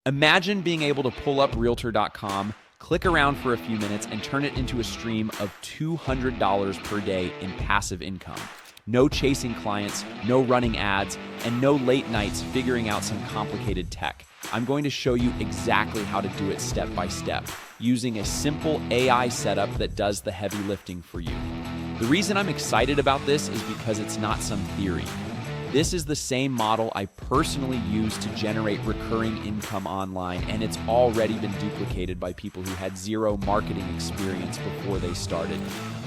Imagine being able to pull up Realtor.com, click around for a few minutes, and turn it into a stream of $200 per day in passive income. No chasing clients, no running ads, and no late nights figuring out some complicated tech. I'm going to show you exactly how to do it step by step, using a simple AI setup that does the heavy lifting for you. The reason I'm excited about this is because it's not some theory. This is the same model I personally use to generate recurring income online, and it's already been duplicated by people who had zero marketing experience before they started.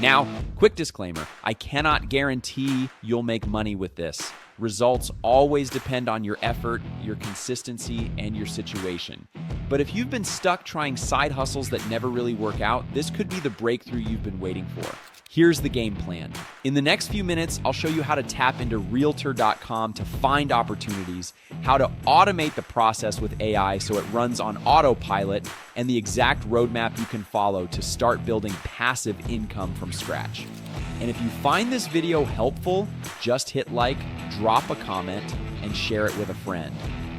Now, quick disclaimer, I cannot guarantee you'll make money with this. Results always depend on your effort, your consistency, and your situation. But if you've been stuck trying side hustles that never really work out, this could be the breakthrough you've been waiting for. Here's the game plan. In the next few minutes, I'll show you how to tap into Realtor.com to find opportunities, how to automate the process with AI so it runs on autopilot, and the exact roadmap you can follow to start building passive income from scratch. And if you find this video helpful, just hit like, drop a comment, and share it with a friend.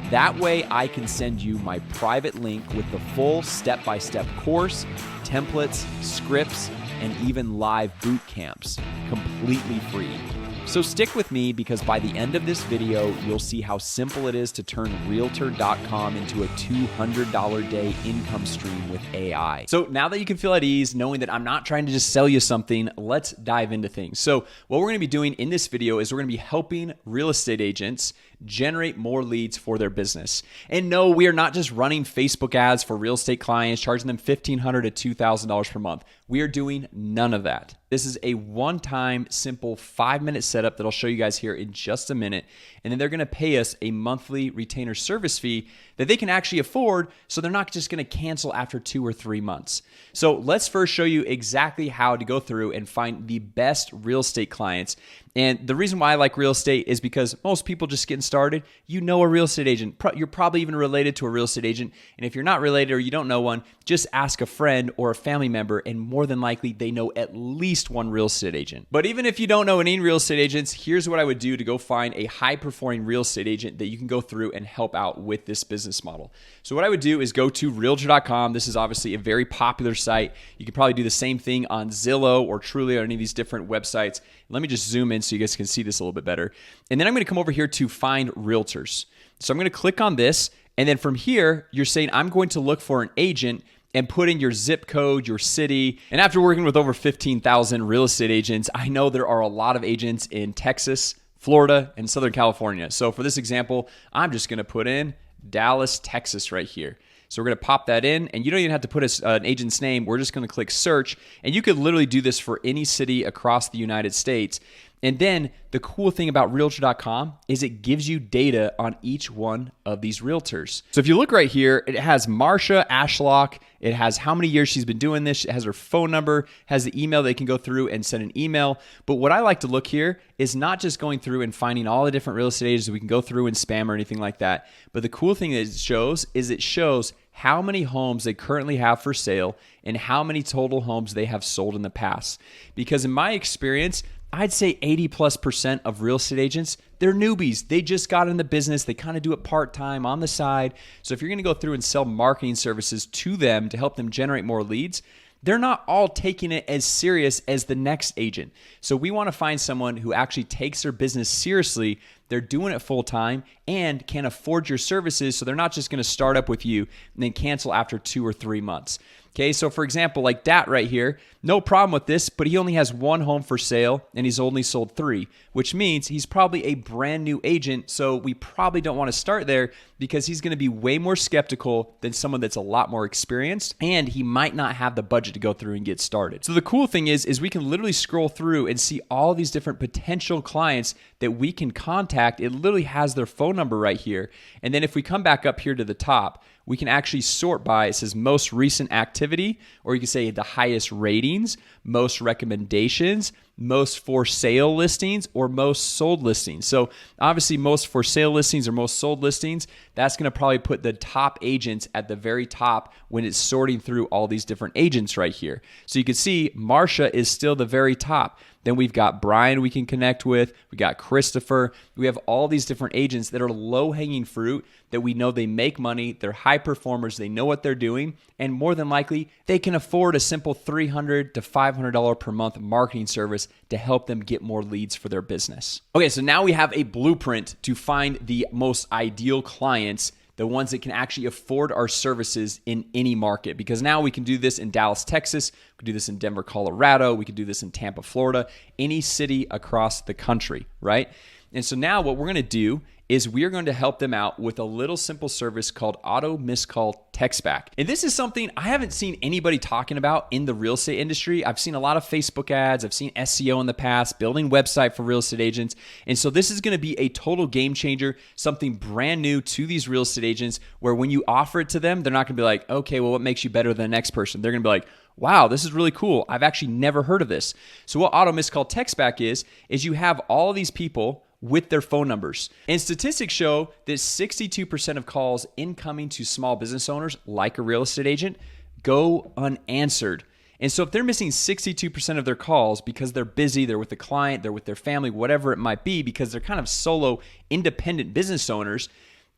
That way I can send you my private link with the full step-by-step course, templates, scripts, and even live boot camps, completely free. So stick with me because by the end of this video, you'll see how simple it is to turn Realtor.com into a $200 day income stream with AI. So now that you can feel at ease knowing that I'm not trying to just sell you something, let's dive into things. So what we're gonna be doing in this video is we're gonna be helping real estate agents generate more leads for their business. And no, we are not just running Facebook ads for real estate clients, charging them $1,500 to $2,000 per month. We are doing none of that. This is a one-time, simple 5-minute setup that I'll show you guys here in just a minute. And then they're gonna pay us a monthly retainer service fee that they can actually afford, so they're not just gonna cancel after 2 or 3 months. So let's first show you exactly how to go through and find the best real estate clients. And the reason why I like real estate is because most people just getting started, you know a real estate agent. You're probably even related to a real estate agent. And if you're not related or you don't know one, just ask a friend or a family member, and more than likely they know at least one real estate agent. But even if you don't know any real estate agents, here's what I would do to go find a high-performing real estate agent that you can go through and help out with this business model. So what I would do is go to Realtor.com. This is obviously a very popular site. You could probably do the same thing on Zillow or Trulia or any of these different websites. Let me just zoom in so you guys can see this a little bit better. And then I'm going to come over here to find realtors. So I'm going to click on this. And then from here, you're saying I'm going to look for an agent and put in your zip code, your city. And after working with over 15,000 real estate agents, I know there are a lot of agents in Texas, Florida, and Southern California. So for this example, I'm just going to put in Dallas, Texas right here. So we're going to pop that in, and you don't even have to put an agent's name. We're just going to click search, and you could literally do this for any city across the United States. And then the cool thing about Realtor.com is it gives you data on each one of these realtors. So if you look right here, it has Marsha Ashlock. It has how many years she's been doing this. It has her phone number, has the email they can go through and send an email. But what I like to look here is not just going through and finding all the different real estate agents that we can go through and spam or anything like that. But the cool thing that it shows how many homes they currently have for sale and how many total homes they have sold in the past. Because in my experience, I'd say 80+% of real estate agents, they're newbies. They just got in the business. They kind of do it part-time on the side. So if you're going to go through and sell marketing services to them to help them generate more leads, they're not all taking it as serious as the next agent. So we want to find someone who actually takes their business seriously. They're doing it full time and can afford your services. So they're not just going to start up with you and then cancel after 2 or 3 months. Okay, so for example, like Dat right here, no problem with this, but he only has 1 home for sale and he's only sold 3, which means he's probably a brand new agent. So we probably don't want to start there because he's going to be way more skeptical than someone that's a lot more experienced, and he might not have the budget to go through and get started. So the cool thing is we can literally scroll through and see all these different potential clients that we can contact. It literally has their phone number right here. And then if we come back up here to the top, we can actually sort by, it says most recent activity, or you can say the highest ratings, most recommendations, most for sale listings, or most sold listings. So obviously most for sale listings or most sold listings, that's going to probably put the top agents at the very top when it's sorting through all these different agents right here. So you can see Marsha is still the very top. Then we've got Brian we can connect with. We got Christopher. We have all these different agents that are low-hanging fruit that we know they make money, they're high performers, they know what they're doing, and more than likely, they can afford a simple $300 to $500 per month marketing service to help them get more leads for their business. Okay, so now we have a blueprint to find the most ideal clients, the ones that can actually afford our services in any market. Because now we can do this in Dallas, Texas. We can do this in Denver, Colorado. We can do this in Tampa, Florida, any city across the country, right? And so now what we're going to do is we are going to help them out with a little simple service called Auto Missed Call Text Back. And this is something I haven't seen anybody talking about in the real estate industry. I've seen a lot of Facebook ads. I've seen SEO in the past, building website for real estate agents. And so this is going to be a total game changer, something brand new to these real estate agents where when you offer it to them, they're not going to be like, okay, well, what makes you better than the next person? They're going to be like, wow, this is really cool. I've actually never heard of this. So what Auto Missed Call Text Back is you have all of these people with their phone numbers. And statistics show that 62% of calls incoming to small business owners, like a real estate agent, go unanswered. And so if they're missing 62% of their calls because they're busy, they're with the client, they're with their family, whatever it might be, because they're kind of solo independent business owners,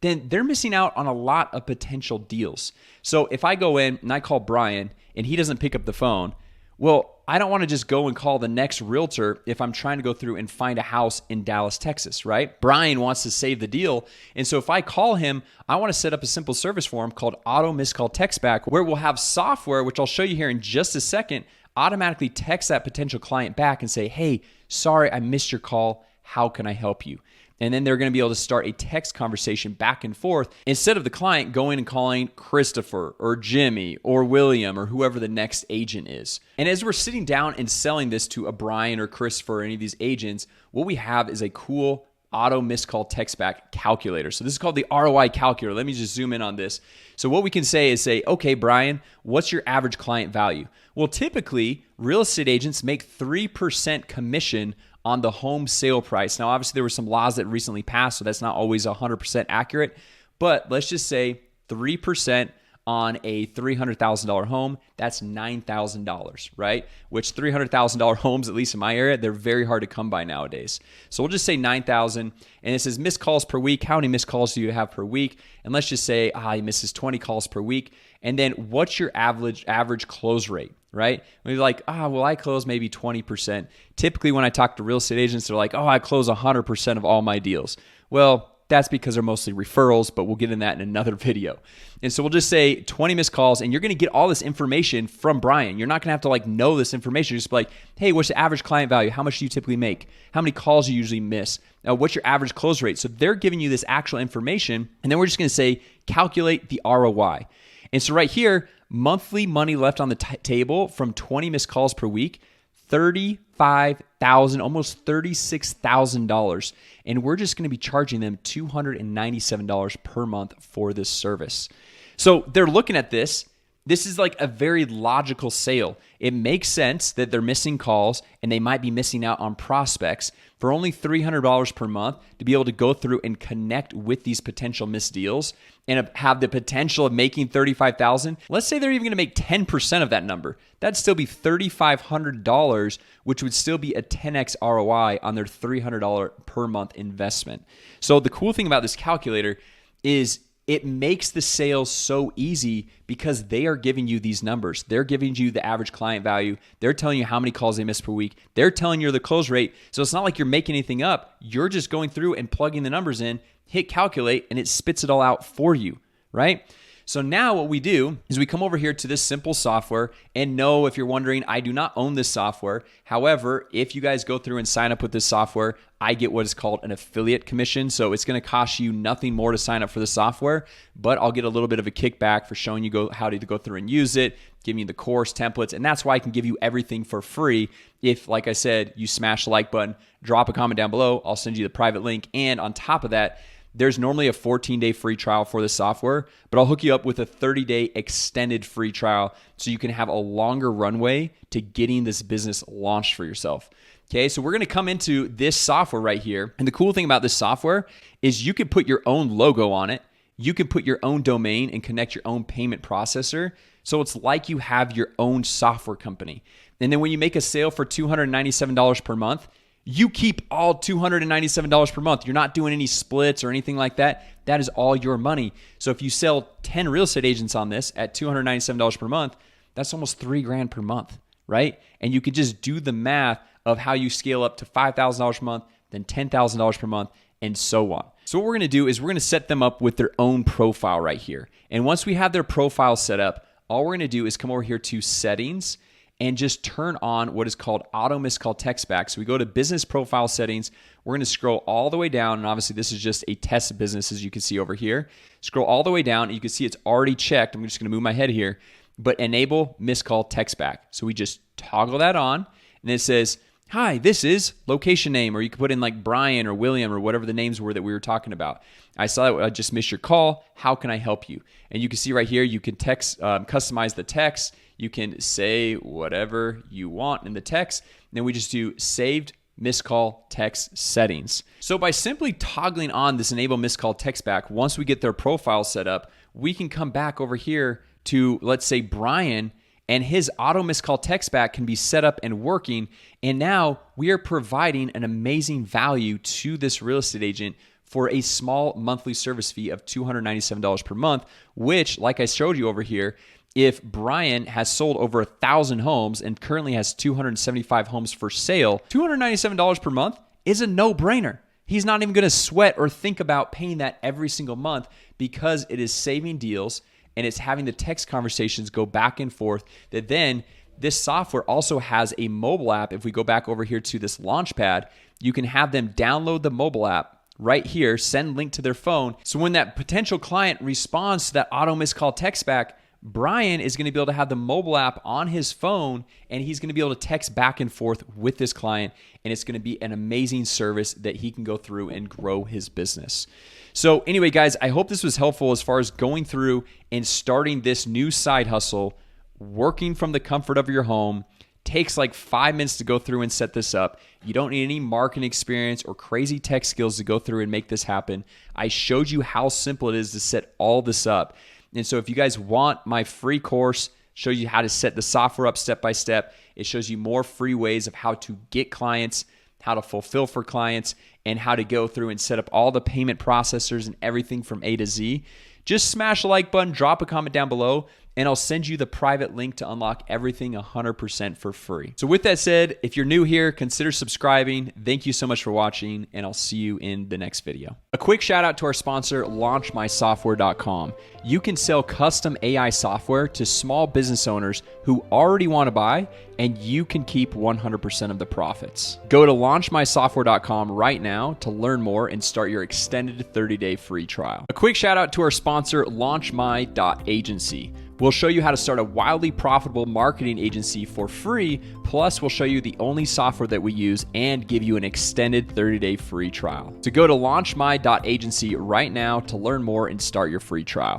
then they're missing out on a lot of potential deals. So if I go in and I call Brian and he doesn't pick up the phone, well, I don't want to just go and call the next realtor if I'm trying to go through and find a house in Dallas, Texas, right? Brian wants to save the deal. And so if I call him, I want to set up a simple service for him called Auto Missed Call Text Back, where we'll have software, which I'll show you here in just a second, automatically text that potential client back and say, hey, sorry, I missed your call. How can I help you? And then they're going to be able to start a text conversation back and forth instead of the client going and calling Christopher or Jimmy or William or whoever the next agent is. And as we're sitting down and selling this to a Brian or Christopher or any of these agents, what we have is a cool Auto Missed Call Text Back calculator. So this is called the ROI calculator. Let me just zoom in on this. So what we can say is okay, Brian, what's your average client value? Well, typically, real estate agents make 3% commission on the home sale price. Now, obviously, there were some laws that recently passed, so that's not always 100% accurate. But let's just say 3% on a $300,000 home, that's $9,000, right? Which $300,000 homes, at least in my area, they're very hard to come by nowadays. So we'll just say $9,000, and it says missed calls per week. How many missed calls do you have per week? And let's just say he misses 20 calls per week. And then what's your average close rate? Right? When you're like, well, I close maybe 20%. Typically, when I talk to real estate agents, they're like, I close 100% of all my deals. Well, that's because they're mostly referrals, but we'll get in that in another video. And so we'll just say 20 missed calls, and you're going to get all this information from Brian. You're not going to have to know this information. You're just be like, hey, what's the average client value? How much do you typically make? How many calls do you usually miss? What's your average close rate? So they're giving you this actual information, and then we're just going to say, calculate the ROI. And so right here, monthly money left on the table from 20 missed calls per week, $35,000, almost $36,000. And we're just going to be charging them $297 per month for this service. So they're looking at this. This is like a very logical sale. It makes sense that they're missing calls and they might be missing out on prospects for only $300 per month to be able to go through and connect with these potential missed deals and have the potential of making $35,000. Let's say they're even going to make 10% of that number. That'd still be $3,500, which would still be a 10x ROI on their $300 per month investment. So the cool thing about this calculator is it makes the sales so easy because they are giving you these numbers. They're giving you the average client value. They're telling you how many calls they miss per week. They're telling you the close rate. So it's not like you're making anything up. You're just going through and plugging the numbers in, hit calculate, and it spits it all out for you, right? So now what we do is we come over here to this simple software, and no, if you're wondering, I do not own this software. However, if you guys go through and sign up with this software, I get what is called an affiliate commission. So it's going to cost you nothing more to sign up for the software, but I'll get a little bit of a kickback for showing you how to go through and use it, giving you the course templates, and that's why I can give you everything for free. If, like I said, you smash the like button, drop a comment down below, I'll send you the private link, and on top of that, there's normally a 14-day free trial for the software, but I'll hook you up with a 30-day extended free trial so you can have a longer runway to getting this business launched for yourself. Okay, so we're going to come into this software right here. And the cool thing about this software is you can put your own logo on it. You can put your own domain and connect your own payment processor. So it's like you have your own software company. And then when you make a sale for $297 per month, You keep all $297 per month. You're not doing any splits or anything like that. That is all your money. So if you sell 10 real estate agents on this at $297 per month, that's almost $3,000 per month, right? And you could just do the math of how you scale up to $5,000 per month, then $10,000 per month, and so on. So what we're gonna do is we're gonna set them up with their own profile right here. And once we have their profile set up, all we're gonna do is come over here to settings and just turn on what is called auto missed call text back. So we go to business profile settings. We're gonna scroll all the way down, and obviously this is just a test business, as you can see over here. Scroll all the way down, and you can see it's already checked. I'm just gonna move my head here, but enable missed call text back. So we just toggle that on, and it says, hi, this is location name, or you could put in like Brian or William or whatever the names were that we were talking about. I saw that I just missed your call. How can I help you? And you can see right here, you can text, customize the text. You can say whatever you want in the text. And then we just do saved missed call text settings. So by simply toggling on this enable missed call text back, once we get their profile set up, we can come back over here to, let's say, Brian, and his auto missed call text back can be set up and working. And now we are providing an amazing value to this real estate agent for a small monthly service fee of $297 per month, which, like I showed you over here, if Brian has sold over 1,000 homes and currently has 275 homes for sale, $297 per month is a no-brainer. He's not even gonna sweat or think about paying that every single month because it is saving deals and it's having the text conversations go back and forth. That then this software also has a mobile app. If we go back over here to this Launchpad, you can have them download the mobile app right here, send link to their phone. So when that potential client responds to that auto missed call text back, Brian is going to be able to have the mobile app on his phone, and he's going to be able to text back and forth with this client, and it's going to be an amazing service that he can go through and grow his business. So anyway, guys, I hope this was helpful as far as going through and starting this new side hustle, working from the comfort of your home. Takes like 5 minutes to go through and set this up. You don't need any marketing experience or crazy tech skills to go through and make this happen. I showed you how simple it is to set all this up. And so if you guys want my free course, show you how to set the software up step by step. It shows you more free ways of how to get clients, how to fulfill for clients, and how to go through and set up all the payment processors and everything from A to Z. Just smash the like button, drop a comment down below, and I'll send you the private link to unlock everything 100% for free. So with that said, if you're new here, consider subscribing. Thank you so much for watching, and I'll see you in the next video. A quick shout out to our sponsor, launchmysoftware.com. You can sell custom AI software to small business owners who already want to buy, and you can keep 100% of the profits. Go to launchmysoftware.com right now to learn more and start your extended 30-day free trial. A quick shout out to our sponsor, launchmy.agency. We'll show you how to start a wildly profitable marketing agency for free, plus we'll show you the only software that we use and give you an extended 30-day free trial. So go to launchmy.agency right now to learn more and start your free trial.